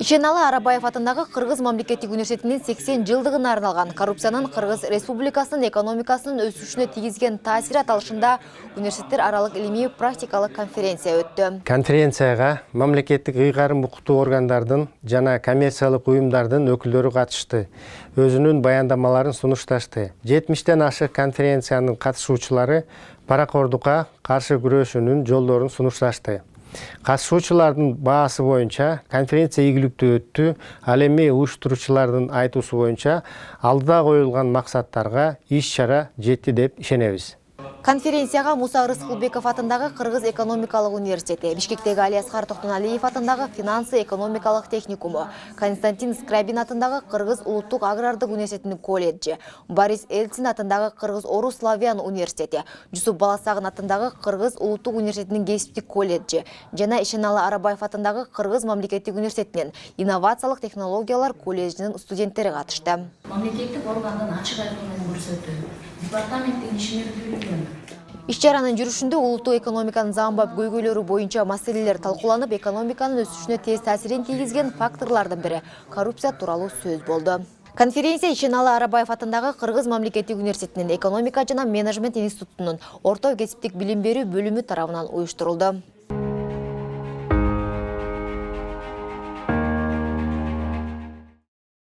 Ишеналы Арабаев атындағы Қырғыз мамлекеттик университетінің 80 жылдығына арналған коррупцияның Қырғыз Республикасының экономикасының өсүшүнө тийгизген таасири аталышында университеттер аралык илимий практикалык конференция өттү. Конференцияга мамлекеттик ыйгарым укуктуу органдардын жана коммерциялык уюмдардын өкүлдөрү катышты. Өзүнүн баяндамаларын сунушташты. 70-тен ашык конференциянын катышуучулары паракордукка каршы күрөшүүнүн жолдорун сунушташты. Катышуучулардын баасы боюнча конференция ийгиликтүү өттү. Ал эми уюштуруучулардын айтуусу боюнча алдыда коюлган максаттарга иш-чара жетти деп ишенебиз. Конференцияга Муса Рыскулбеков атындагы Кыргыз экономикалык университети, Бишкектеги Алиаскар Токтоналиев атындагы финансы экономикалык техникуму, Константин Скрабин атындагы Кыргыз улуттук агрардык университетинин колледжи, Борис Эльцин атындагы Кыргыз Орус Славян университети, Жусуп Баласагын атындагы Кыргыз улуттук университетинин кесиптик колледжи жана Ишеналы Арабаев атындагы Кыргыз мамлекеттик университетинин инновациялык технологиялар колледжинин студенттери катышты. Мамлекеттик органдын ачык айтканын көрсөтүү, департаменттин ишмердүүлүгүн. Иш-чаранын жүрүшүндө улуттук экономиканын заманбап көйгөйлөрү боюнча маселелер талкууланып, экономиканын өсүшүнө тез таасирин тийгизген факторлордун бири коррупция тууралуу сөз болду. Конференция Ишеналы Арабаев атындагы Кыргыз мамлекеттик университетинин экономика жана менеджмент институтунун орто кесиптик билим берүү бөлүмү тарабынан уюштурулду.